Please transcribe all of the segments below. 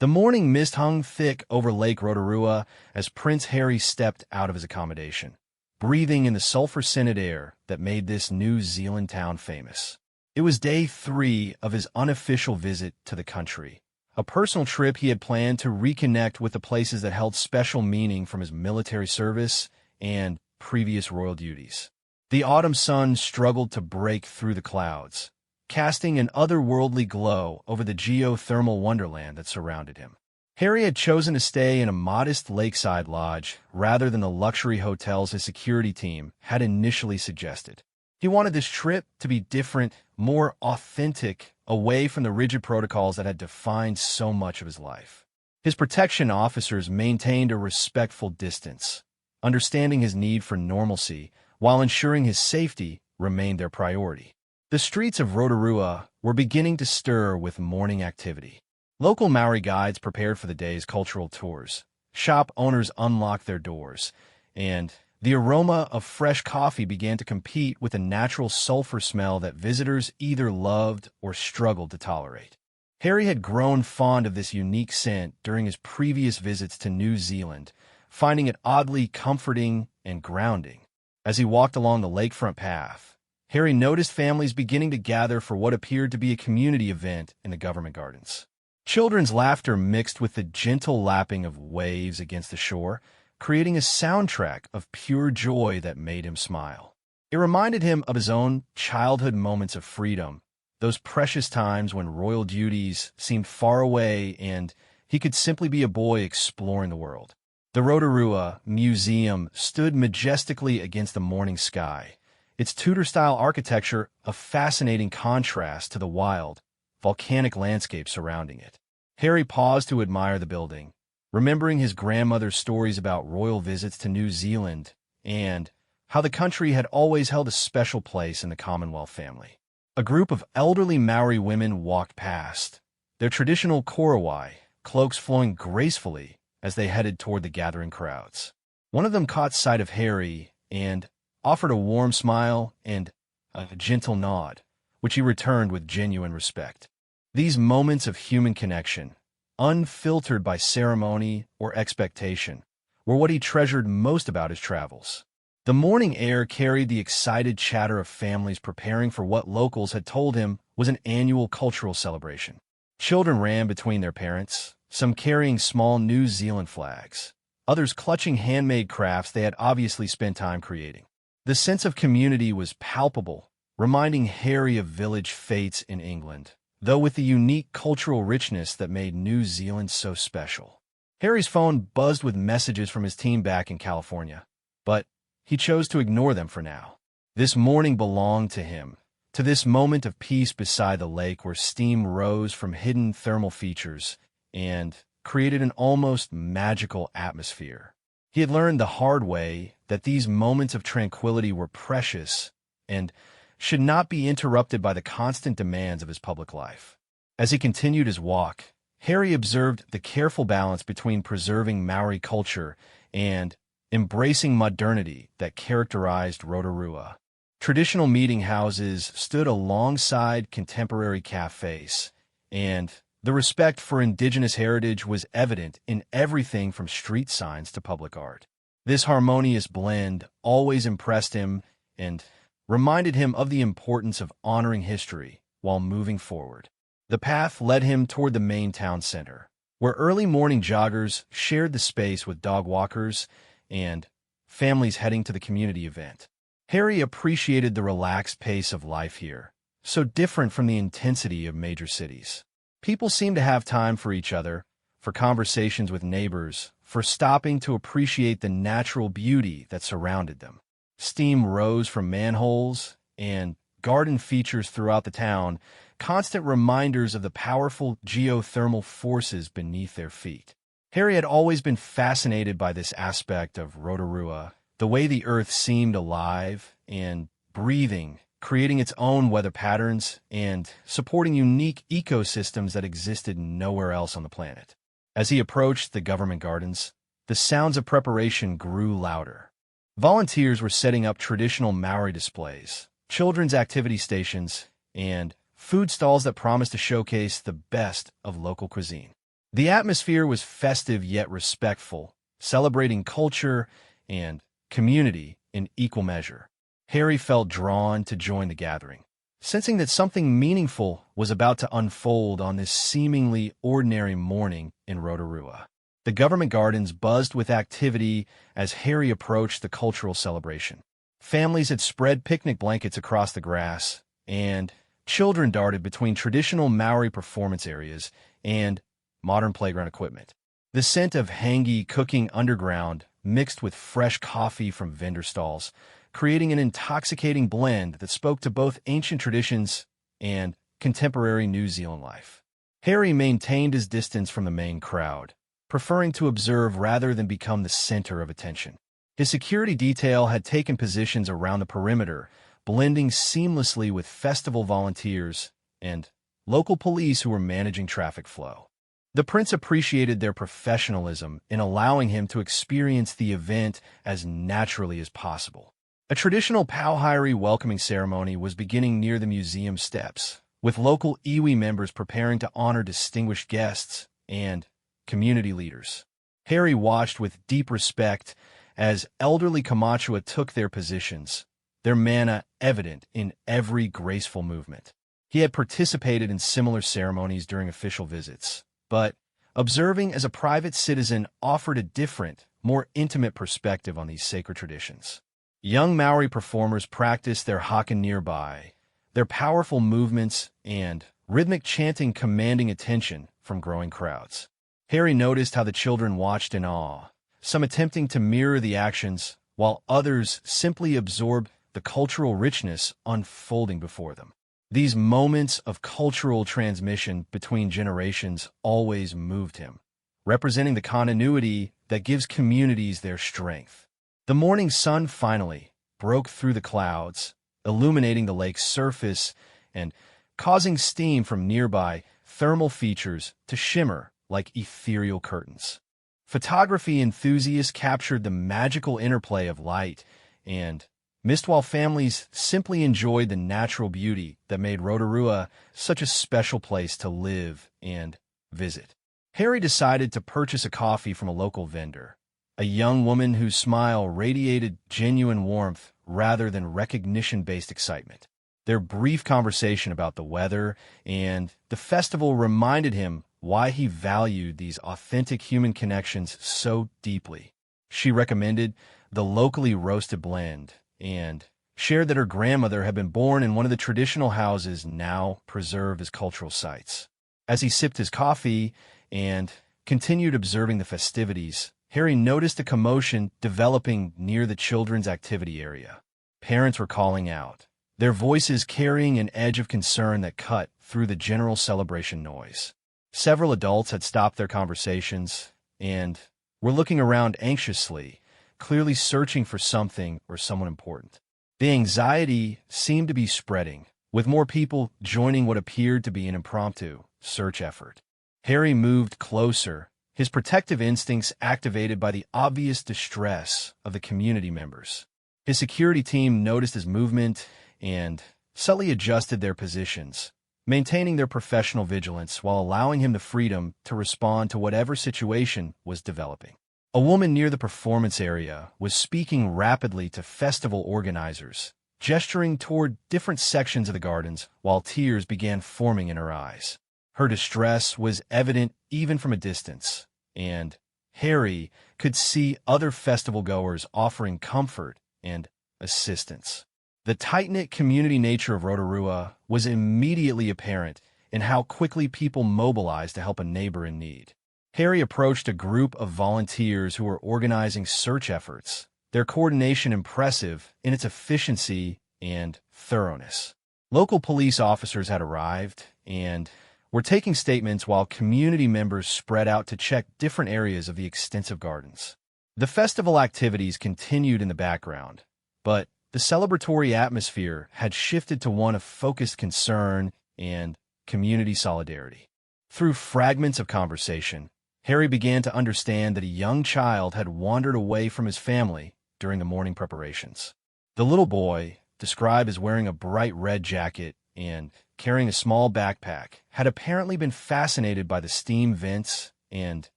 The morning mist hung thick over Lake Rotorua as Prince Harry stepped out of his accommodation, breathing in the sulfur-scented air that made this New Zealand town famous. It was day 3 of his unofficial visit to the country, a personal trip he had planned to reconnect with the places that held special meaning from his military service and previous royal duties. The autumn sun struggled to break through the clouds, casting an otherworldly glow over the geothermal wonderland that surrounded him. Harry had chosen to stay in a modest lakeside lodge rather than the luxury hotels his security team had initially suggested. He wanted this trip to be different, more authentic, away from the rigid protocols that had defined so much of his life. His protection officers maintained a respectful distance, understanding his need for normalcy while ensuring his safety remained their priority. The streets of Rotorua were beginning to stir with morning activity. Local Maori guides prepared for the day's cultural tours. Shop owners unlocked their doors, and the aroma of fresh coffee began to compete with the natural sulfur smell that visitors either loved or struggled to tolerate. Harry had grown fond of this unique scent during his previous visits to New Zealand, finding it oddly comforting and grounding. As he walked along the lakefront path, Harry noticed families beginning to gather for what appeared to be a community event in the government gardens. Children's laughter mixed with the gentle lapping of waves against the shore, creating a soundtrack of pure joy that made him smile. It reminded him of his own childhood moments of freedom, those precious times when royal duties seemed far away and he could simply be a boy exploring the world. The Rotorua Museum stood majestically against the morning sky, its Tudor-style architecture a fascinating contrast to the wild, volcanic landscape surrounding it. Harry paused to admire the building, remembering his grandmother's stories about royal visits to New Zealand and how the country had always held a special place in the Commonwealth family. A group of elderly Maori women walked past, their traditional korowai, cloaks flowing gracefully as they headed toward the gathering crowds. One of them caught sight of Harry and offered a warm smile and a gentle nod, which he returned with genuine respect. These moments of human connection, unfiltered by ceremony or expectation, were what he treasured most about his travels. The morning air carried the excited chatter of families preparing for what locals had told him was an annual cultural celebration. Children ran between their parents, some carrying small New Zealand flags, others clutching handmade crafts they had obviously spent time creating. The sense of community was palpable, reminding Harry of village fetes in England, though with the unique cultural richness that made New Zealand so special. Harry's phone buzzed with messages from his team back in California, but he chose to ignore them for now. This morning belonged to him, to this moment of peace beside the lake where steam rose from hidden thermal features and created an almost magical atmosphere. He had learned the hard way that these moments of tranquility were precious and should not be interrupted by the constant demands of his public life. As he continued his walk, Harry observed the careful balance between preserving Maori culture and embracing modernity that characterized Rotorua. Traditional meeting houses stood alongside contemporary cafes, and the respect for indigenous heritage was evident in everything from street signs to public art. This harmonious blend always impressed him and reminded him of the importance of honoring history while moving forward. The path led him toward the main town center, where early morning joggers shared the space with dog walkers and families heading to the community event. Harry appreciated the relaxed pace of life here, so different from the intensity of major cities. People seemed to have time for each other, for conversations with neighbors, for stopping to appreciate the natural beauty that surrounded them. Steam rose from manholes and garden features throughout the town, constant reminders of the powerful geothermal forces beneath their feet. Harry had always been fascinated by this aspect of Rotorua, the way the earth seemed alive and breathing, creating its own weather patterns and supporting unique ecosystems that existed nowhere else on the planet. As he approached the government gardens, the sounds of preparation grew louder. Volunteers were setting up traditional Maori displays, children's activity stations, and food stalls that promised to showcase the best of local cuisine. The atmosphere was festive yet respectful, celebrating culture and community in equal measure. Harry felt drawn to join the gathering, sensing that something meaningful was about to unfold on this seemingly ordinary morning in Rotorua. The government gardens buzzed with activity as Harry approached the cultural celebration. Families had spread picnic blankets across the grass, and children darted between traditional Maori performance areas and modern playground equipment. The scent of hangi cooking underground mixed with fresh coffee from vendor stalls, creating an intoxicating blend that spoke to both ancient traditions and contemporary New Zealand life. Harry maintained his distance from the main crowd, preferring to observe rather than become the center of attention. His security detail had taken positions around the perimeter, blending seamlessly with festival volunteers and local police who were managing traffic flow. The prince appreciated their professionalism in allowing him to experience the event as naturally as possible. A traditional Pauhairi welcoming ceremony was beginning near the museum steps, with local iwi members preparing to honor distinguished guests and community leaders. Harry watched with deep respect as elderly Kamachua took their positions, their mana evident in every graceful movement. He had participated in similar ceremonies during official visits, but observing as a private citizen offered a different, more intimate perspective on these sacred traditions. Young Maori performers practiced their haka nearby, their powerful movements and rhythmic chanting commanding attention from growing crowds. Harry noticed how the children watched in awe, some attempting to mirror the actions, while others simply absorbed the cultural richness unfolding before them. These moments of cultural transmission between generations always moved him, representing the continuity that gives communities their strength. The morning sun finally broke through the clouds, illuminating the lake's surface and causing steam from nearby thermal features to shimmer like ethereal curtains. Photography enthusiasts captured the magical interplay of light and mist while families simply enjoyed the natural beauty that made Rotorua such a special place to live and visit. Harry decided to purchase a coffee from a local vendor, a young woman whose smile radiated genuine warmth rather than recognition-based excitement. Their brief conversation about the weather and the festival reminded him why he valued these authentic human connections so deeply. She recommended the locally roasted blend and shared that her grandmother had been born in one of the traditional houses now preserved as cultural sites. As he sipped his coffee and continued observing the festivities, Harry noticed a commotion developing near the children's activity area. Parents were calling out, their voices carrying an edge of concern that cut through the general celebration noise. Several adults had stopped their conversations and were looking around anxiously, clearly searching for something or someone important. The anxiety seemed to be spreading, with more people joining what appeared to be an impromptu search effort. Harry moved closer, his protective instincts activated by the obvious distress of the community members. His security team noticed his movement and subtly adjusted their positions, maintaining their professional vigilance while allowing him the freedom to respond to whatever situation was developing. A woman near the performance area was speaking rapidly to festival organizers, gesturing toward different sections of the gardens while tears began forming in her eyes. Her distress was evident even from a distance, and Harry could see other festival goers offering comfort and assistance. The tight-knit community nature of Rotorua was immediately apparent in how quickly people mobilized to help a neighbor in need. Harry approached a group of volunteers who were organizing search efforts, their coordination impressive in its efficiency and thoroughness. Local police officers had arrived and were taking statements while community members spread out to check different areas of the extensive gardens. The festival activities continued in the background, but the celebratory atmosphere had shifted to one of focused concern and community solidarity. Through fragments of conversation, Harry began to understand that a young child had wandered away from his family during the morning preparations. The little boy, described as wearing a bright red jacket and carrying a small backpack, had apparently been fascinated by the steam vents and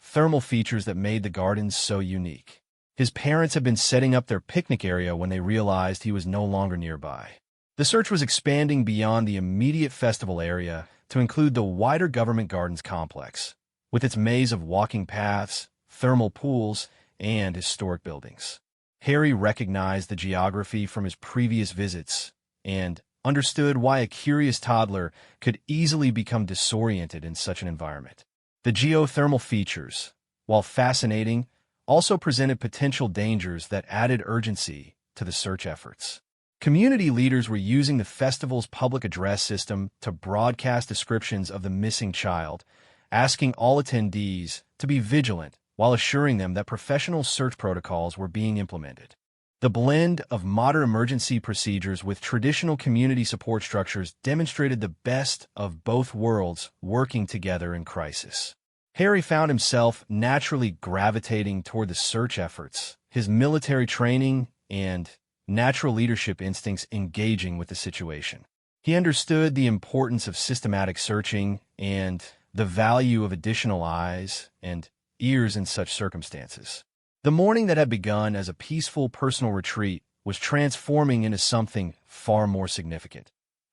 thermal features that made the gardens so unique. His parents had been setting up their picnic area when they realized he was no longer nearby. The search was expanding beyond the immediate festival area to include the wider government gardens complex, with its maze of walking paths, thermal pools, and historic buildings. Harry recognized the geography from his previous visits and understood why a curious toddler could easily become disoriented in such an environment. The geothermal features, while fascinating, also presented potential dangers that added urgency to the search efforts. Community leaders were using the festival's public address system to broadcast descriptions of the missing child, asking all attendees to be vigilant while assuring them that professional search protocols were being implemented. The blend of modern emergency procedures with traditional community support structures demonstrated the best of both worlds working together in crisis. Harry found himself naturally gravitating toward the search efforts, his military training and natural leadership instincts engaging with the situation. He understood the importance of systematic searching and the value of additional eyes and ears in such circumstances. The morning that had begun as a peaceful personal retreat was transforming into something far more significant.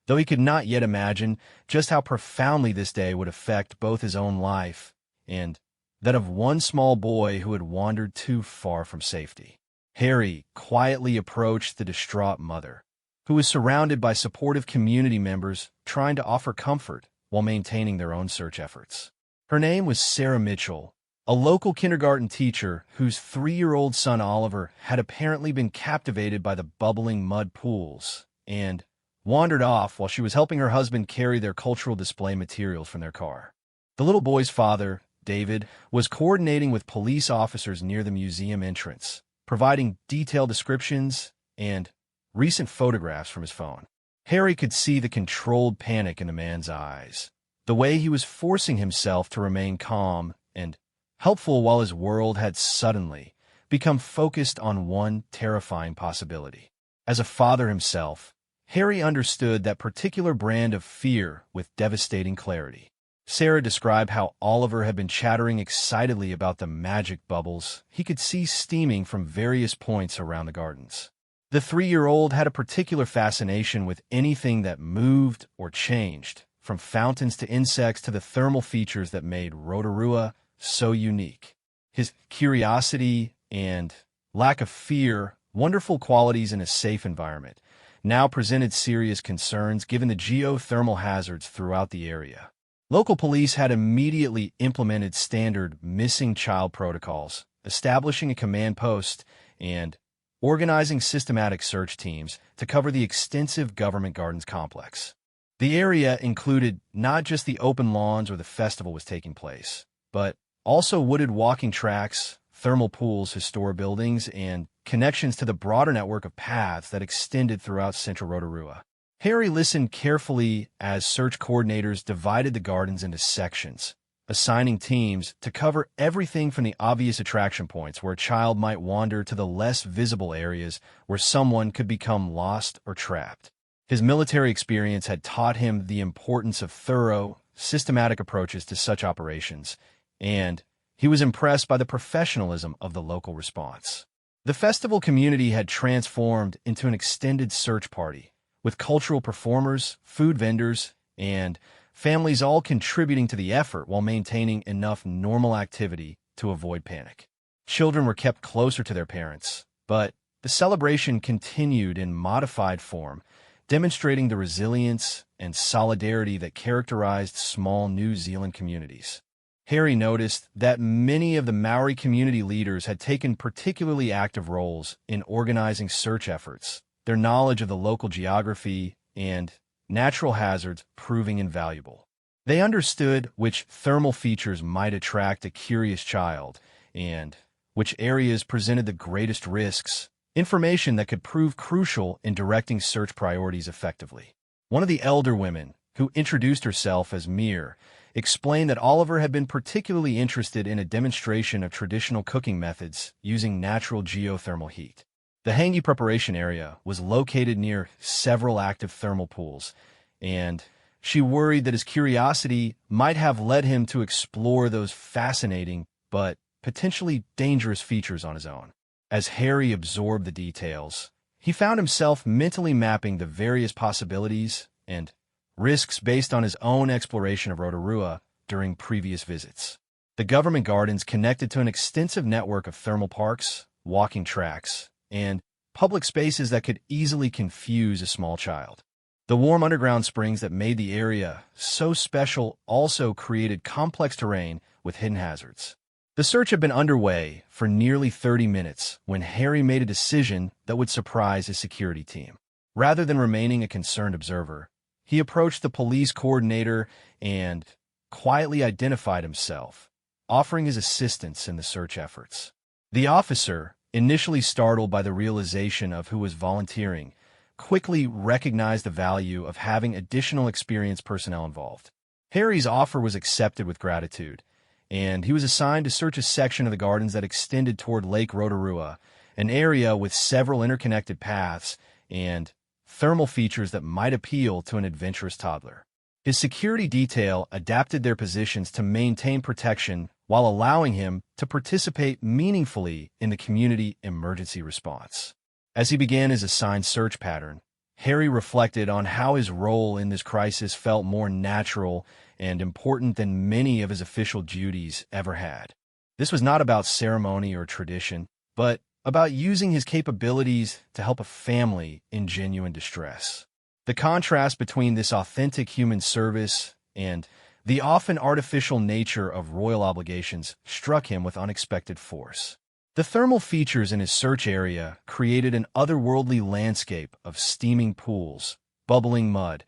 Though he could not yet imagine just how profoundly this day would affect both his own life and that of one small boy who had wandered too far from safety. Harry quietly approached the distraught mother, who was surrounded by supportive community members trying to offer comfort while maintaining their own search efforts. Her name was Sarah Mitchell, a local kindergarten teacher whose 3-year-old son Oliver had apparently been captivated by the bubbling mud pools and wandered off while she was helping her husband carry their cultural display materials from their car. The little boy's father, David, was coordinating with police officers near the museum entrance, providing detailed descriptions and recent photographs from his phone. Harry could see the controlled panic in the man's eyes, the way he was forcing himself to remain calm and helpful while his world had suddenly become focused on one terrifying possibility. As a father himself, Harry understood that particular brand of fear with devastating clarity. Sarah described how Oliver had been chattering excitedly about the magic bubbles he could see steaming from various points around the gardens. The 3-year-old had a particular fascination with anything that moved or changed, from fountains to insects to the thermal features that made Rotorua so unique. His curiosity and lack of fear, wonderful qualities in a safe environment, now presented serious concerns given the geothermal hazards throughout the area. Local police had immediately implemented standard missing child protocols, establishing a command post and organizing systematic search teams to cover the extensive government gardens complex. The area included not just the open lawns where the festival was taking place, but also wooded walking tracks, thermal pools, historic buildings, and connections to the broader network of paths that extended throughout central Rotorua. Harry listened carefully as search coordinators divided the gardens into sections, assigning teams to cover everything from the obvious attraction points where a child might wander to the less visible areas where someone could become lost or trapped. His military experience had taught him the importance of thorough, systematic approaches to such operations, and he was impressed by the professionalism of the local response. The festival community had transformed into an extended search party, with cultural performers, food vendors, and families all contributing to the effort while maintaining enough normal activity to avoid panic. Children were kept closer to their parents, but the celebration continued in modified form, demonstrating the resilience and solidarity that characterized small New Zealand communities. Harry noticed that many of the Maori community leaders had taken particularly active roles in organizing search efforts, their knowledge of the local geography and natural hazards proving invaluable. They understood which thermal features might attract a curious child and which areas presented the greatest risks, information that could prove crucial in directing search priorities effectively. One of the elder women, who introduced herself as Mir, explained that Oliver had been particularly interested in a demonstration of traditional cooking methods using natural geothermal heat. The hangi preparation area was located near several active thermal pools, and She worried that his curiosity might have led him to explore those fascinating but potentially dangerous features on his own. As Harry absorbed the details, he found himself mentally mapping the various possibilities and risks based on his own exploration of Rotorua during previous visits. The government gardens connected to an extensive network of thermal parks, walking tracks, and public spaces that could easily confuse a small child. The warm underground springs that made the area so special also created complex terrain with hidden hazards. The search had been underway for nearly 30 minutes when Harry made a decision that would surprise his security team. Rather than remaining a concerned observer, he approached the police coordinator and quietly identified himself, offering his assistance in the search efforts. The officer, initially startled by the realization of who was volunteering, quickly recognized the value of having additional experienced personnel involved. Harry's offer was accepted with gratitude, and he was assigned to search a section of the gardens that extended toward Lake Rotorua, an area with several interconnected paths and thermal features that might appeal to an adventurous toddler. His security detail adapted their positions to maintain protection while allowing him to participate meaningfully in the community emergency response. As he began his assigned search pattern, Harry reflected on how his role in this crisis felt more natural and important than many of his official duties ever had. This was not about ceremony or tradition, but about using his capabilities to help a family in genuine distress. The contrast between this authentic human service and the often artificial nature of royal obligations struck him with unexpected force. The thermal features in his search area created an otherworldly landscape of steaming pools, bubbling mud,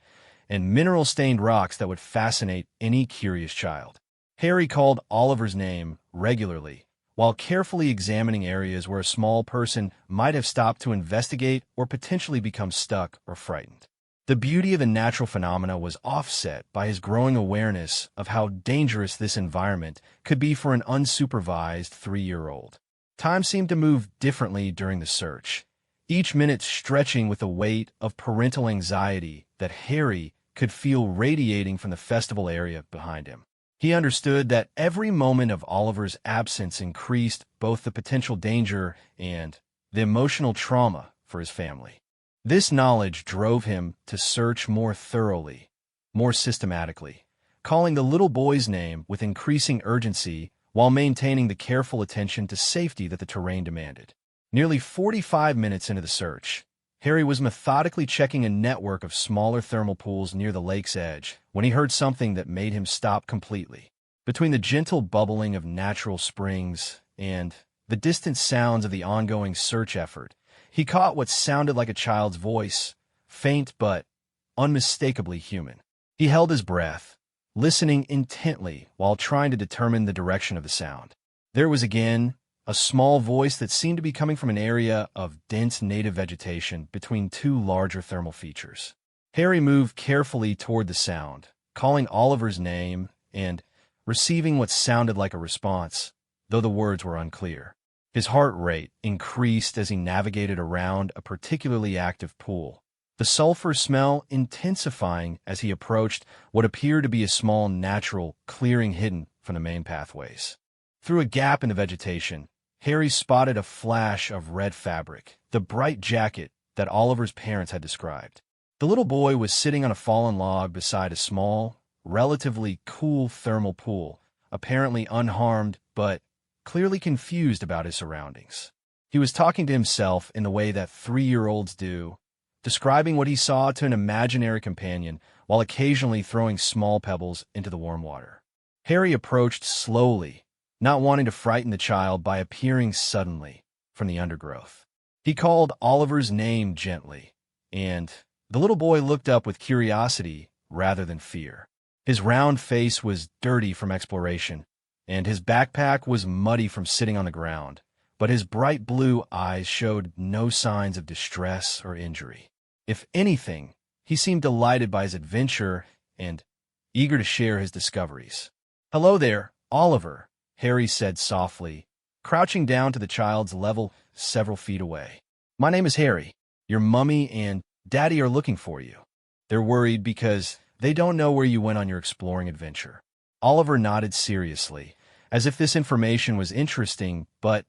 and mineral-stained rocks that would fascinate any curious child. Harry called Oliver's name regularly, while carefully examining areas where a small person might have stopped to investigate or potentially become stuck or frightened. The beauty of the natural phenomena was offset by his growing awareness of how dangerous this environment could be for an unsupervised 3-year-old. Time seemed to move differently during the search, each minute stretching with the weight of parental anxiety that Harry could feel radiating from the festival area behind him. He understood that every moment of Oliver's absence increased both the potential danger and the emotional trauma for his family. This knowledge drove him to search more thoroughly, more systematically, calling the little boy's name with increasing urgency while maintaining the careful attention to safety that the terrain demanded. Nearly 45 minutes into the search, Harry was methodically checking a network of smaller thermal pools near the lake's edge when he heard something that made him stop completely. Between the gentle bubbling of natural springs and the distant sounds of the ongoing search effort, he caught what sounded like a child's voice, faint but unmistakably human. He held his breath, listening intently while trying to determine the direction of the sound. There was again a small voice that seemed to be coming from an area of dense native vegetation between two larger thermal features. Harry moved carefully toward the sound, calling Oliver's name and receiving what sounded like a response, though the words were unclear. His heart rate increased as he navigated around a particularly active pool, the sulfur smell intensifying as he approached what appeared to be a small natural clearing hidden from the main pathways. Through a gap in the vegetation, Harry spotted a flash of red fabric, the bright jacket that Oliver's parents had described. The little boy was sitting on a fallen log beside a small, relatively cool thermal pool, apparently unharmed but clearly confused about his surroundings. He was talking to himself in the way that 3-year-olds do, describing what he saw to an imaginary companion while occasionally throwing small pebbles into the warm water. Harry approached slowly, not wanting to frighten the child by appearing suddenly from the undergrowth. He called Oliver's name gently, and the little boy looked up with curiosity rather than fear. His round face was dirty from exploration, and his backpack was muddy from sitting on the ground, but his bright blue eyes showed no signs of distress or injury. If anything, he seemed delighted by his adventure and eager to share his discoveries. "Hello there, Oliver," Harry said softly, crouching down to the child's level several feet away. "My name is Harry. Your mummy and daddy are looking for you. They're worried because They don't know where you went on your exploring adventure. Oliver nodded seriously, as if this information was interesting but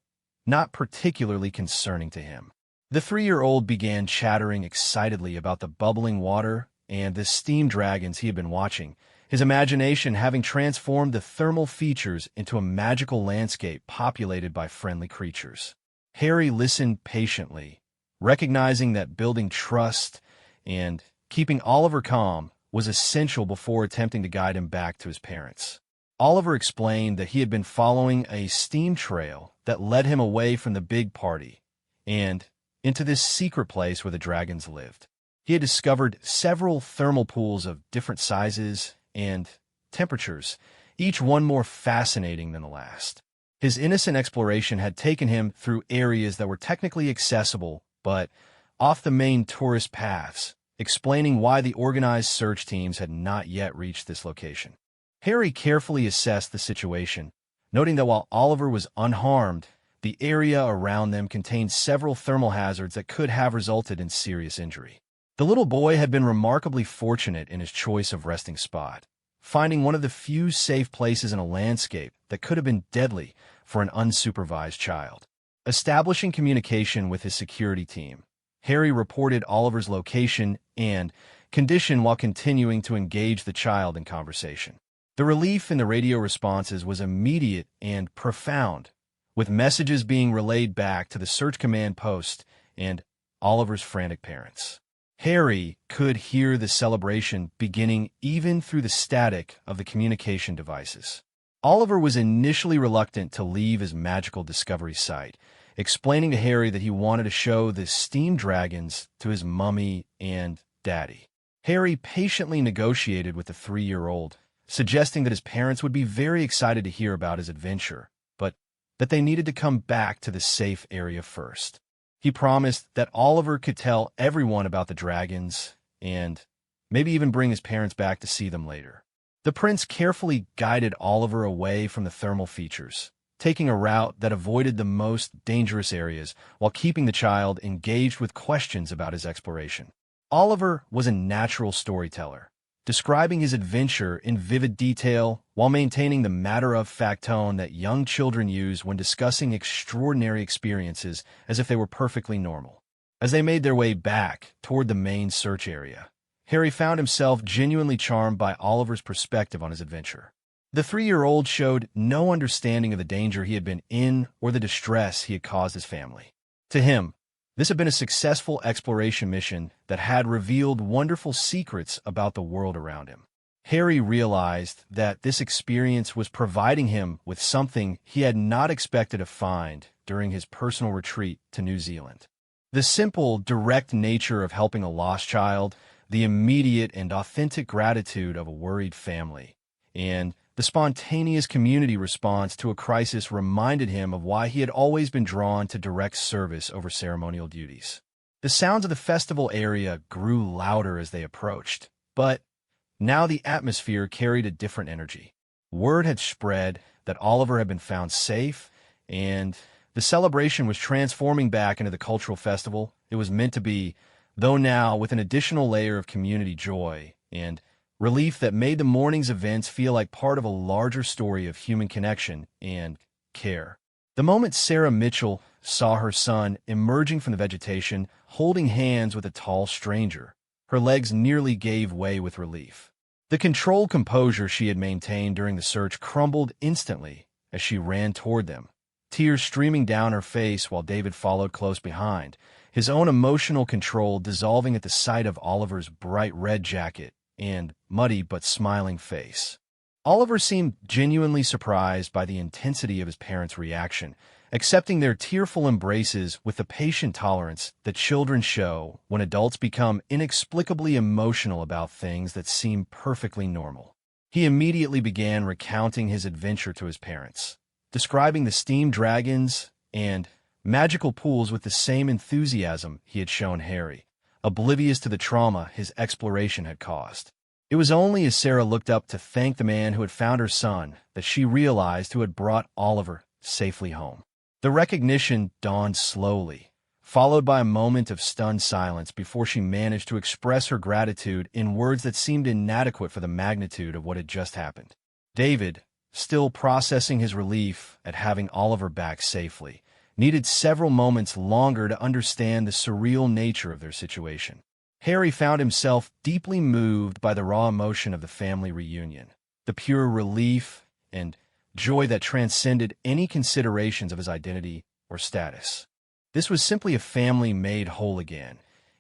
not particularly concerning to him. The 3-year-old began chattering excitedly about the bubbling water and the steam dragons he had been watching, his imagination having transformed the thermal features into a magical landscape populated by friendly creatures. Harry listened patiently, recognizing that building trust and keeping Oliver calm was essential before attempting to guide him back to his parents. Oliver explained that he had been following a steam trail that led him away from the big party and into this secret place where the dragons lived. He had discovered several thermal pools of different sizes and temperatures, each one more fascinating than the last. His innocent exploration had taken him through areas that were technically accessible, but off the main tourist paths, explaining why the organized search teams had not yet reached this location. Harry carefully assessed the situation, noting that while Oliver was unharmed, the area around them contained several thermal hazards that could have resulted in serious injury. The little boy had been remarkably fortunate in his choice of resting spot, finding one of the few safe places in a landscape that could have been deadly for an unsupervised child. Establishing communication with his security team, Harry reported Oliver's location and condition while continuing to engage the child in conversation. The relief in the radio responses was immediate and profound, with messages being relayed back to the search command post and Oliver's frantic parents. Harry could hear the celebration beginning even through the static of the communication devices. Oliver was initially reluctant to leave his magical discovery site, explaining to Harry that he wanted to show the steam dragons to his mummy and daddy. Harry patiently negotiated with the 3-year-old, suggesting that his parents would be very excited to hear about his adventure, but that they needed to come back to the safe area first. He promised that Oliver could tell everyone about the dragons and maybe even bring his parents back to see them later. The prince carefully guided Oliver away from the thermal features, taking a route that avoided the most dangerous areas while keeping the child engaged with questions about his exploration. Oliver was a natural storyteller, describing his adventure in vivid detail while maintaining the matter-of-fact tone that young children use when discussing extraordinary experiences as if they were perfectly normal. As they made their way back toward the main search area, Harry found himself genuinely charmed by Oliver's perspective on his adventure. The 3-year-old showed no understanding of the danger he had been in or the distress he had caused his family. To him, this had been a successful exploration mission that had revealed wonderful secrets about the world around him. Harry realized that this experience was providing him with something he had not expected to find during his personal retreat to New Zealand. The simple, direct nature of helping a lost child, the immediate and authentic gratitude of a worried family, and the spontaneous community response to a crisis reminded him of why he had always been drawn to direct service over ceremonial duties. The sounds of the festival area grew louder as they approached, but now the atmosphere carried a different energy. Word had spread that Oliver had been found safe, and the celebration was transforming back into the cultural festival it was meant to be, though now with an additional layer of community joy and relief that made the morning's events feel like part of a larger story of human connection and care. The moment Sarah Mitchell saw her son emerging from the vegetation, holding hands with a tall stranger, her legs nearly gave way with relief. The controlled composure she had maintained during the search crumbled instantly as she ran toward them, tears streaming down her face while David followed close behind, his own emotional control dissolving at the sight of Oliver's bright red jacket and muddy but smiling face. Oliver seemed genuinely surprised by the intensity of his parents' reaction, accepting their tearful embraces with the patient tolerance that children show when adults become inexplicably emotional about things that seem perfectly normal. He immediately began recounting his adventure to his parents, describing the steam dragons and magical pools with the same enthusiasm he had shown Harry, oblivious to the trauma his exploration had caused. It was only as Sarah looked up to thank the man who had found her son that she realized who had brought Oliver safely home. The recognition dawned slowly, followed by a moment of stunned silence before she managed to express her gratitude in words that seemed inadequate for the magnitude of what had just happened. David, still processing his relief at having Oliver back safely, needed several moments longer to understand the surreal nature of their situation. Harry found himself deeply moved by the raw emotion of the family reunion, the pure relief and joy that transcended any considerations of his identity or status. This was simply a family made whole again,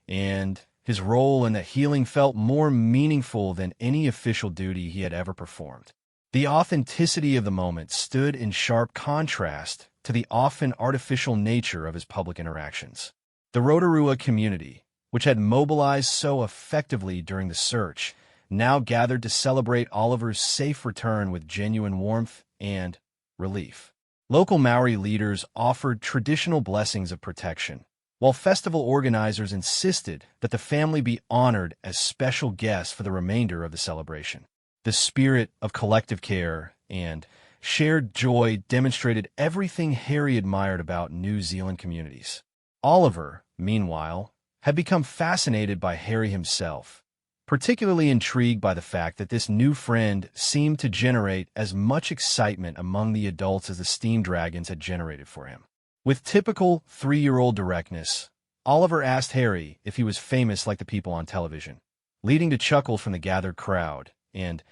and his role in the healing felt more meaningful than any official duty he had ever performed. The authenticity of the moment stood in sharp contrast to the often artificial nature of his public interactions. The Rotorua community, which had mobilized so effectively during the search, now gathered to celebrate Oliver's safe return with genuine warmth and relief. Local Maori leaders offered traditional blessings of protection, while festival organizers insisted that the family be honored as special guests for the remainder of the celebration. The spirit of collective care and shared joy demonstrated everything Harry admired about New Zealand communities. Oliver, meanwhile, had become fascinated by Harry himself, particularly intrigued by the fact that this new friend seemed to generate as much excitement among the adults as the steam dragons had generated for him. With typical 3-year-old directness, Oliver asked Harry if he was famous like the people on television, leading to chuckles from the gathered crowd, and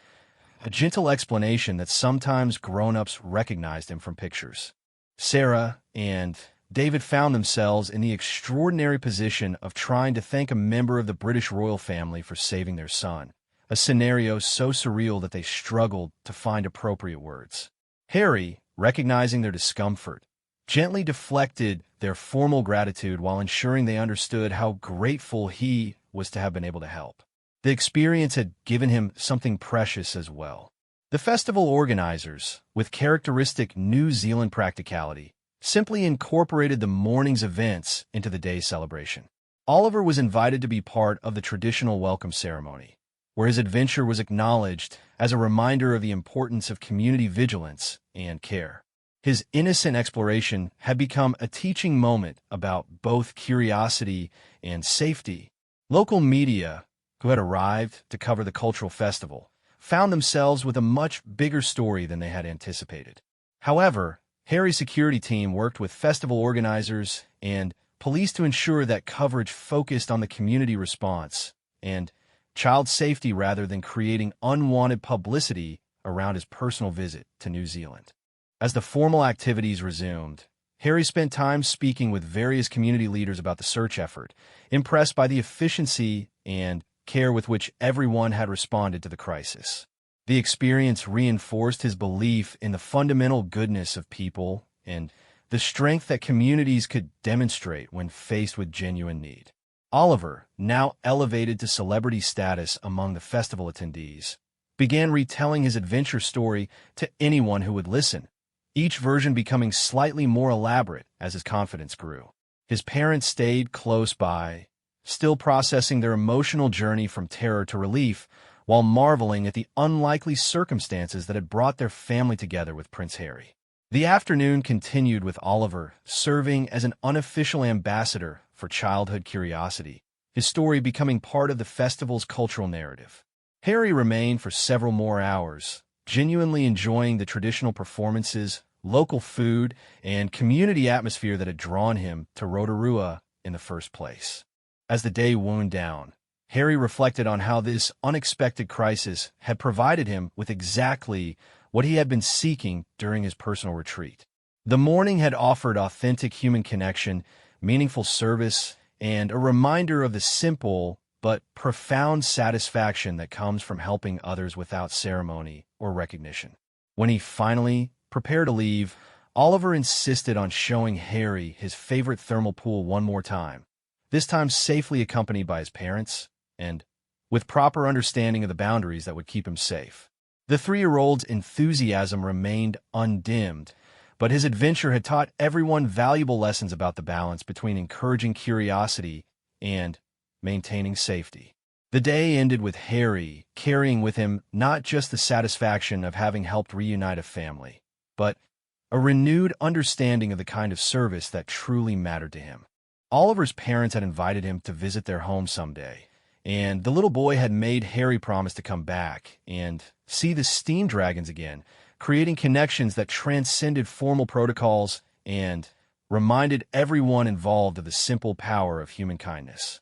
a gentle explanation that sometimes grown-ups recognized him from pictures. Sarah and David found themselves in the extraordinary position of trying to thank a member of the British royal family for saving their son, a scenario so surreal that they struggled to find appropriate words. Harry, recognizing their discomfort, gently deflected their formal gratitude while ensuring they understood how grateful he was to have been able to help. The experience had given him something precious as well. The festival organizers, with characteristic New Zealand practicality, simply incorporated the morning's events into the day's celebration. Oliver was invited to be part of the traditional welcome ceremony, where his adventure was acknowledged as a reminder of the importance of community vigilance and care. His innocent exploration had become a teaching moment about both curiosity and safety. Local media, who had arrived to cover the cultural festival, found themselves with a much bigger story than they had anticipated. However, Harry's security team worked with festival organizers and police to ensure that coverage focused on the community response and child safety rather than creating unwanted publicity around his personal visit to New Zealand. As the formal activities resumed, Harry spent time speaking with various community leaders about the search effort, impressed by the efficiency and care with which everyone had responded to the crisis. The experience reinforced his belief in the fundamental goodness of people and the strength that communities could demonstrate when faced with genuine need. Oliver, now elevated to celebrity status among the festival attendees, began retelling his adventure story to anyone who would listen, each version becoming slightly more elaborate as his confidence grew. His parents stayed close by, still processing their emotional journey from terror to relief, while marveling at the unlikely circumstances that had brought their family together with Prince Harry. The afternoon continued with Oliver serving as an unofficial ambassador for childhood curiosity, his story becoming part of the festival's cultural narrative. Harry remained for several more hours, genuinely enjoying the traditional performances, local food, and community atmosphere that had drawn him to Rotorua in the first place. As the day wound down, Harry reflected on how this unexpected crisis had provided him with exactly what he had been seeking during his personal retreat. The morning had offered authentic human connection, meaningful service, and a reminder of the simple but profound satisfaction that comes from helping others without ceremony or recognition. When he finally prepared to leave, Oliver insisted on showing Harry his favorite thermal pool one more time, this time safely accompanied by his parents, and with proper understanding of the boundaries that would keep him safe. The 3-year-old's enthusiasm remained undimmed, but his adventure had taught everyone valuable lessons about the balance between encouraging curiosity and maintaining safety. The day ended with Harry carrying with him not just the satisfaction of having helped reunite a family, but a renewed understanding of the kind of service that truly mattered to him. Oliver's parents had invited him to visit their home someday, and the little boy had made Harry promise to come back and see the steam dragons again, creating connections that transcended formal protocols and reminded everyone involved of the simple power of human kindness.